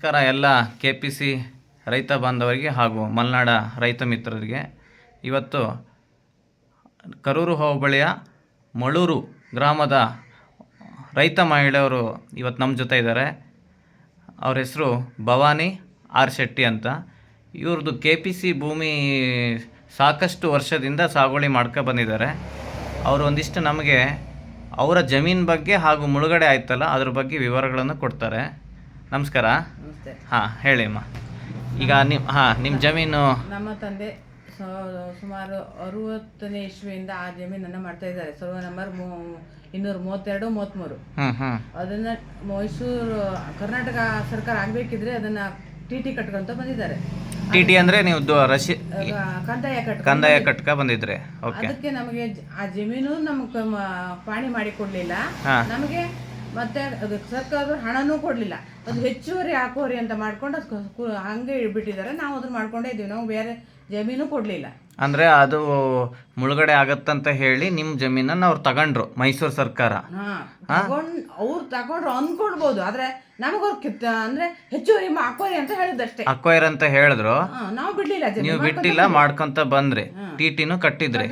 ನಮಸ್ಕಾರ ಎಲ್ಲ KPC ರೈತ ಬಾಂಧವರಿಗೆ ಹಾಗೂ ಮಲೆನಾಡ ರೈತ ಮಿತ್ರರಿಗೆ. ಇವತ್ತು ಕರೂರು ಹೋಬಳಿಯ ಮಳೂರು ಗ್ರಾಮದ ರೈತ ಮಹಿಳೆಯವರು ಇವತ್ತು ನಮ್ಮ ಜೊತೆ ಇದ್ದಾರೆ. ಅವ್ರ ಹೆಸರು ಭವಾನಿ ಆರ್ ಶೆಟ್ಟಿ ಅಂತ. ಇವ್ರದ್ದು KPC ಭೂಮಿ ಸಾಕಷ್ಟು ವರ್ಷದಿಂದ ಸಾಗುವಳಿ ಮಾಡ್ಕೊ ಬಂದಿದ್ದಾರೆ. ಅವರು ಒಂದಿಷ್ಟು ನಮಗೆ ಅವರ ಜಮೀನು ಬಗ್ಗೆ ಹಾಗೂ ಮುಳುಗಡೆ ಆಯ್ತಲ್ಲ ಅದ್ರ ಬಗ್ಗೆ ವಿವರಗಳನ್ನು ಕೊಡ್ತಾರೆ. ನಮಸ್ಕಾರ. ಹಾಂ, ಹೇಳಿ ಅಮ್ಮ. ಈಗ ನಿಮ್ಮ ಜಮೀನು ನಮ್ಮ ತಂದೆ ಸುಮಾರು 60ನೇ ಇಸ್ವಿಯಿಂದ ಆ ಜಮೀನನ್ನು ಮಾಡ್ತಾ ಇದ್ದಾರೆ. Survey number 232-33. ಅದನ್ನ ಮೈಸೂರು ಕರ್ನಾಟಕ ಸರ್ಕಾರ ಆಗ್ಬೇಕಿದ್ರೆ ಅದನ್ನ TT ಕಟ್ಕೊಂತ ಬಂದಿದ್ದಾರೆ. TT ಅಂದ್ರೆ ನೀವು ಕಂದಾಯ ಕಟ್ಕ ಬಂದಿದ್ರೆ. ಅದಕ್ಕೆ ನಮಗೆ ಆ ಜಮೀನು ನಮ್ಗೆ ಪಾಣಿ ಮಾಡಿ ಕೊಡ್ಲಿಲ್ಲ. ನಮಗೆ ಮತ್ತೆ ಸರ್ಕಾರದ ಹಣನೂ ಕೊಡ್ಲಿಲ್ಲ. ಅದು ಹೆಚ್ಚುವರಿ ಹಾಕೋರಿ ಅಂತ ಮಾಡ್ಕೊಂಡು ಹಂಗೆ ಬಿಟ್ಟಿದ್ದಾರೆ. ನಾವು ಅದನ್ನ ಮಾಡ್ಕೊಂಡೇ ಇದೀವಿ. ನಾವು ಬೇರೆ ಜಮೀನು ಕೊಡ್ಲಿಲ್ಲ. ಅಂದ್ರೆ ಅದು ಮುಳುಗಡೆ ಆಗತ್ತಂತ ಹೇಳಿ ನಿಮ್ಮ ಜಮೀನನ್ನ ಅವ್ರು ತಗೊಂಡ್ರು ಮೈಸೂರು ಸರ್ಕಾರ. ಅವ್ರು ತಗೊಂಡ್ರು ಅನ್ಕೊಳ್ಬಹುದು. ಆದ್ರೆ ನಮಗವ್ರು ಅಂದ್ರೆ ಹೆಚ್ಚುವರಿ ಹಾಕೋರಿ ಅಂತ ಹೇಳಿದಷ್ಟೇ. ಅಕ್ವೈರ್ ಅಂತ ಹೇಳಿದ್ರು. ನಾವು ಬಿಡ್ಲಿಲ್ಲ. ನೀವು ಬಿಟ್ಟಿಲ್ಲ, ಮಾಡ್ಕೊಂತ ಬಂದ್ರಿ. TTನೂ ಕಟ್ಟಿದ್ರಿ.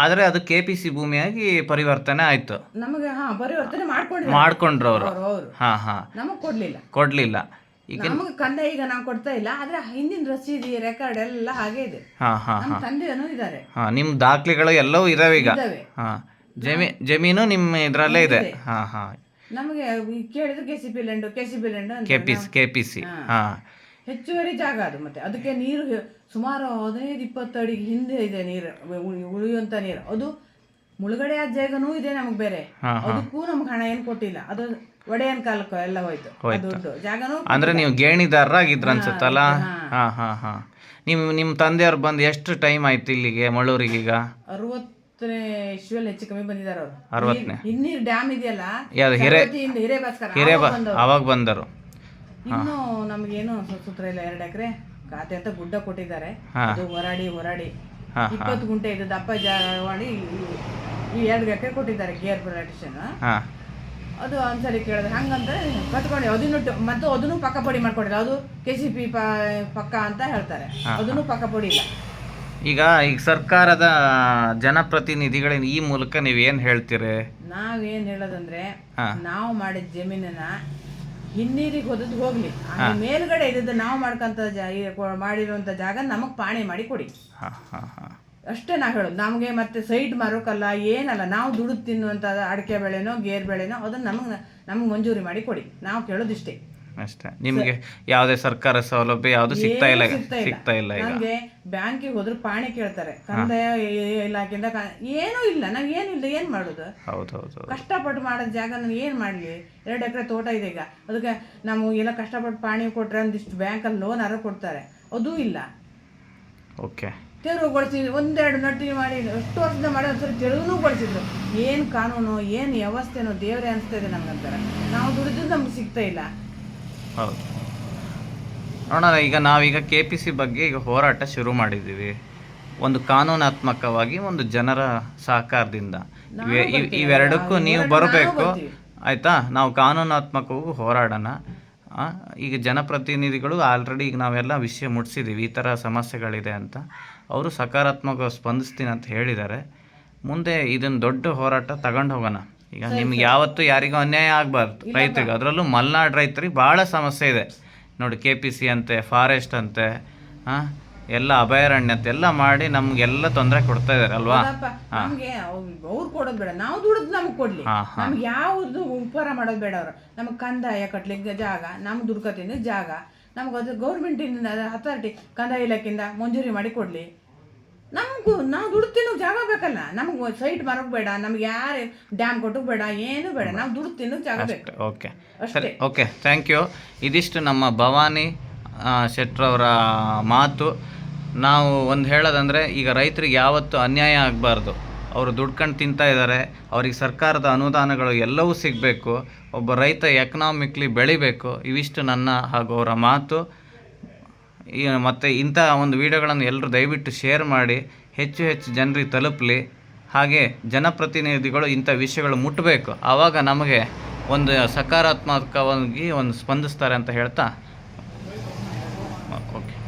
ಆದ್ರೆ ಅದು KPC ಭೂಮಿಯಾಗಿ ಪರಿವರ್ತನೆ ಆಯ್ತು. ನಮಗೆ ಪರಿವರ್ತನೆ ಮಾಡ್ಕೊಂಡ್ರು ಅವರು. ನಮಗ್ ಕೊಡ್ಲಿಲ್ಲ. ನಮಗೆ ಕಂದಾಯ ಈಗ ನಾವು ಕೊಡ್ತಾ ಇಲ್ಲ. ಆದ್ರೆ ಹಿಂದಿನ ರಸೀದಿ ರೆಕಾರ್ಡ್ ಎಲ್ಲ ಹಾಗೆ ಇದೆ. ತಂದೆನೂ ಇದ್ದಾರೆ. ನಿಮ್ ದಾಖಲೆಗಳು ಎಲ್ಲವೂ ಇದಾವೆ ಈಗ. ಜಮೀನು ನಿಮ್ಮ ಇದ್ರಲ್ಲೇ ಇದೆ. ನಮಗೆ ಕೇಳಿದ್ರು KPC. ಹೆಚ್ಚುವರಿ ಜಾಗ ಅದು. ಮತ್ತೆ ಅದಕ್ಕೆ ನೀರು ಸುಮಾರು 15-20 ಅಡಿಗೆ ಹಿಂದೆ ಇದೆ ನೀರು, ಉಳಿಯುವಂತ ನೀರು. ಅದು ಮುಳುಗಡೆ ಆದ ಜಾಗನೂ ಇದೆ ನಮಗ್ ಬೇರೆ. ಅದಕ್ಕೂ ನಮ್ಗೆ ಹಣ ಏನ್ ಕೊಟ್ಟಿಲ್ಲ. ಅದು ಒಡೆಯನ್ ಕಾಲಕ್ಕೆ ಎಲ್ಲ ಹೋಯ್ತು ದುಡ್ಡು. ಜಾಗನೂ ಅಂದ್ರೆ ನೀವು ಗೇಣಿದಾರರಾಗಿದ್ರ ಅನ್ಸುತ್ತಲ್ಲ. ನಿಮ್ ತಂದೆಯವ್ರು ಬಂದು ಎಷ್ಟು ಟೈಮ್ ಆಯ್ತು ಇಲ್ಲಿಗೆ ಮಳೂರಿಗೆ? ಈಗ 60ನೇ ಇಸ್ವಿಯಲ್ಲಿ ಹೆಚ್ಚು ಕಮ್ಮಿ ಬಂದಿದ್ದಾರೆ ಅವರು. 60ನೇ ಹಿನ್ನೀರ್ ಡ್ಯಾಮ್ ಇದೆಯಲ್ಲ, ಅವಾಗ ಬಂದರು. ಇನ್ನು ನಮ್ಗೇನು ಸೂತ್ರ ಇಲ್ಲ. 2 ಎಕರೆ ಖಾತೆ ಅಂತ ಗುಡ್ಡ ಕೊಟ್ಟಿದ್ದಾರೆ. ಅದು ಹೊರಾಡಿ 20 ಗುಂಟೆ ಇದೆ ದಪ್ಪ ಮಾಡಿ ಈ 2 ಎಕರೆ ಕೊಟ್ಟಿದ್ದಾರೆ ಗೇರ್ ಪ್ಲಾಂಟೇಶನ್. ಅದು ಒಂದ್ಸರಿ ಕೇಳಿದ್ರೆ ಹಂಗಂತ ಕತ್ಕೊಂಡು ಅದನ್ನು ಪಕ್ಕ ಪಡಿ ಮಾಡ್ಕೊಂಡಿಲ್ಲ. ಅದು KCP ಪಕ್ಕ ಅಂತ ಹೇಳ್ತಾರೆ. ಅದನ್ನು ಪಕ್ಕ ಪಡಿ ಇಲ್ಲ. ಈಗ ಸರ್ಕಾರದ ಜನಪ್ರತಿನಿಧಿಗಳಿಂದ ಈ ಮೂಲಕ ನೀವೇನ್ ಹೇಳ್ತೀರಿ? ನಾವೇನ್ ಹೇಳೋದಂದ್ರೆ, ನಾವು ಮಾಡಿದ ಜಮೀನನ್ನ ಹಿನ್ನೀರಿಗೆ ಹೋಗ್ಲಿ, ಮೇಲ್ಗಡೆ ಇದ್ದು ನಾವು ಮಾಡ್ಕೊಂತ ಮಾಡಿರುವಂತ ಜಾಗ ನಮಗ್ ಪಾಣಿ ಮಾಡಿ ಕೊಡಿ ಅಷ್ಟೇ ನಾವು ಹೇಳೋದು. ನಮಗೆ ಮತ್ತೆ ಸೈಟ್ ಮಾರೋಕಲ್ಲ, ಏನಲ್ಲ. ನಾವು ದುಡಿದು ತಿನ್ನುವಂತ ಅಡಿಕೆ ಬೆಳೆನೋ ಗೇರ್ ಬೆಳೆನೋ ಅದನ್ನ ನಮ್ಗೆ ಮಂಜೂರಿ ಮಾಡಿ ಕೊಡಿ. ನಾವು ಕೇಳೋದಿಷ್ಟೇ ಅಷ್ಟೇ. ನಿಮ್ಗೆ ಯಾವುದೇ ಸರ್ಕಾರ ಸೌಲಭ್ಯ ಯಾವ್ದು ಸಿಗ್ತಾ ಇಲ್ಲ. ನಮ್ಗೆ ಬ್ಯಾಂಕಿಗೆ ಹೋದ್ರೆ ಪಾಣಿ ಕೇಳ್ತಾರೆ, ಕಂದಾಯ ಇಲಾಖೆಯಿಂದ ಏನೂ ಇಲ್ಲ. ನಂಗೆ ಏನಿಲ್ಲ, ಏನ್ ಮಾಡೋದು? ಕಷ್ಟಪಟ್ಟು ಮಾಡೋದ್ ಜಾಗ ನಾನು ಏನ್ ಮಾಡ್ಲಿ? 2 ಎಕರೆ ತೋಟ ಇದೆ. ಈಗ ಅದಕ್ಕೆ ನಾವು ಎಲ್ಲ ಕಷ್ಟಪಟ್ಟು ಪಾಣಿ ಕೊಟ್ರೆ ಒಂದಿಷ್ಟು ಬ್ಯಾಂಕಲ್ಲಿ ಲೋನ್ ಕೊಡ್ತಾರೆ. ಅದೂ ಇಲ್ಲ. ತೆರವುಗೊಳಿಸಿದ್ರು, 1-2 ನಟಿ ಮಾಡಿ ಎಷ್ಟು ವರ್ಷದಿಂದ ಮಾಡಿ ಒಂದ್ಸರಿ ತೆರವುನೂ ಗೊಳಿಸಿದ್ರು. ಏನ್ ಕಾನೂನು, ಏನ್ ವ್ಯವಸ್ಥೆನೋ ದೇವರೇ ಅನಿಸ್ತಾ ಇದೆ ನಮ್ಗಂತಾರೆ. ನಾವು ದುಡಿದು ನಮ್ಗೆ ಸಿಗ್ತಾ ಇಲ್ಲ. ಹೌದು ನೋಡೋಣ. ಈಗ ನಾವೀಗ KPC ಬಗ್ಗೆ ಈಗ ಹೋರಾಟ ಶುರು ಮಾಡಿದ್ದೀವಿ. ಒಂದು ಕಾನೂನಾತ್ಮಕವಾಗಿ, ಒಂದು ಜನರ ಸಹಕಾರದಿಂದ. ಇವೆರಡಕ್ಕೂ ನೀವು ಬರಬೇಕು, ಆಯ್ತಾ? ನಾವು ಕಾನೂನಾತ್ಮಕವಾಗಿ ಹೋರಾಡೋಣ. ಈಗ ಜನಪ್ರತಿನಿಧಿಗಳು ಆಲ್ರೆಡಿ ಈಗ ನಾವೆಲ್ಲ ವಿಷಯ ಮುಟ್ಸಿದ್ದೀವಿ, ಈ ಥರ ಸಮಸ್ಯೆಗಳಿದೆ ಅಂತ. ಅವರು ಸಕಾರಾತ್ಮಕ ಸ್ಪಂದಿಸ್ತೀನಿ ಅಂತ ಹೇಳಿದ್ದಾರೆ. ಮುಂದೆ ಇದನ್ನು ದೊಡ್ಡ ಹೋರಾಟ ತಗೊಂಡು ಹೋಗೋಣ. ಈಗ ನಿಮ್ಗೆ ಯಾವತ್ತೂ ಯಾರಿಗೂ ಅನ್ಯಾಯ ಆಗಬಾರ್ದು ರೈತರಿಗೆ. ಅದರಲ್ಲೂ ಮಲೆನಾಡು ರೈತರಿಗೆ ಭಾಳ ಸಮಸ್ಯೆ ಇದೆ ನೋಡಿ. KPC ಅಂತೆ, ಫಾರೆಸ್ಟ್ ಅಂತೆ, ಎಲ್ಲ ಅಭಯಾರಣ್ಯ ಅಂತ ಎಲ್ಲ ಮಾಡಿ ನಮ್ಗೆಲ್ಲ ತೊಂದರೆ ಕೊಡ್ತಾ ಇದಾರೆ ಅಲ್ವಾ? ಅವ್ರು ಕೊಡೋದು ಬೇಡ, ನಾವು ದುಡಿದು ನಮ್ಗೆ ಕೊಡ್ಲಿ. ನಮ್ಗೆ ಯಾವ್ದು ಉಪಕಾರ ಮಾಡೋದು ಬೇಡ. ಅವ್ರು ನಮ್ಗೆ ಕಂದಾಯ ಕಟ್ಲಿಕ್ಕೆ ಜಾಗ, ನಮ್ಗೆ ದುಡ್ಕೊತೀನಿ ಜಾಗ, ನಮ್ಗೆ ಅದು ಗೌರ್ಮೆಂಟಿಂದ ಅಥಾರಿಟಿ ಕಂದಾಯ ಇಲಾಖೆಯಿಂದ ಮಂಜೂರಿ ಮಾಡಿ ಕೊಡ್ಲಿ. ನಾವು ದುಡ್ಡು ಜಾಗ ಬೇಕಲ್ಲ. ನಮ್ಗೆ ಸೈಟ್ ಮಾರೋಕ್ ಬೇಡ, ನಮ್ಗೆ ಯಾರು ಡ್ಯಾಮ್ ಕೊಟ್ಟಕ್ ಬೇಡ, ಏನು ಬೇಡ. ನಾವು ದುಡ್ಡು ತಿನ್ನೋಕೆ ಜಾಗ ಬೇಕು. Okay, thank you. ಇದಿಷ್ಟು ನಮ್ಮ ಭವಾನಿ ಶೆಟ್ರವರ ಮಾತು. ನಾವು ಒಂದು ಹೇಳೋದಂದರೆ, ಈಗ ರೈತರಿಗೆ ಯಾವತ್ತೂ ಅನ್ಯಾಯ ಆಗಬಾರ್ದು. ಅವರು ದುಡ್ಕೊಂಡು ತಿಂತಾ ಇದ್ದಾರೆ. ಅವ್ರಿಗೆ ಸರ್ಕಾರದ ಅನುದಾನಗಳು ಎಲ್ಲವೂ ಸಿಗಬೇಕು. ಒಬ್ಬ ರೈತ ಎಕನಾಮಿಕ್ಲಿ ಬೆಳಿಬೇಕು. ಇವಿಷ್ಟು ನನ್ನ ಹಾಗೂ ಅವರ ಮಾತು. ಮತ್ತು ಇಂಥ ಒಂದು ವಿಡಿಯೋಗಳನ್ನು ಎಲ್ಲರೂ ದಯವಿಟ್ಟು ಶೇರ್ ಮಾಡಿ, ಹೆಚ್ಚು ಜನರಿಗೆ ತಲುಪಲಿ. ಹಾಗೆ ಜನಪ್ರತಿನಿಧಿಗಳು ಇಂಥ ವಿಷಯಗಳು ಮುಟ್ಟಬೇಕು. ಆವಾಗ ನಮಗೆ ಒಂದು ಸಕಾರಾತ್ಮಕವಾಗಿ ಒಂದು ಸ್ಪಂದಿಸ್ತಾರೆ ಅಂತ ಹೇಳ್ತಾ ಓಕೆ.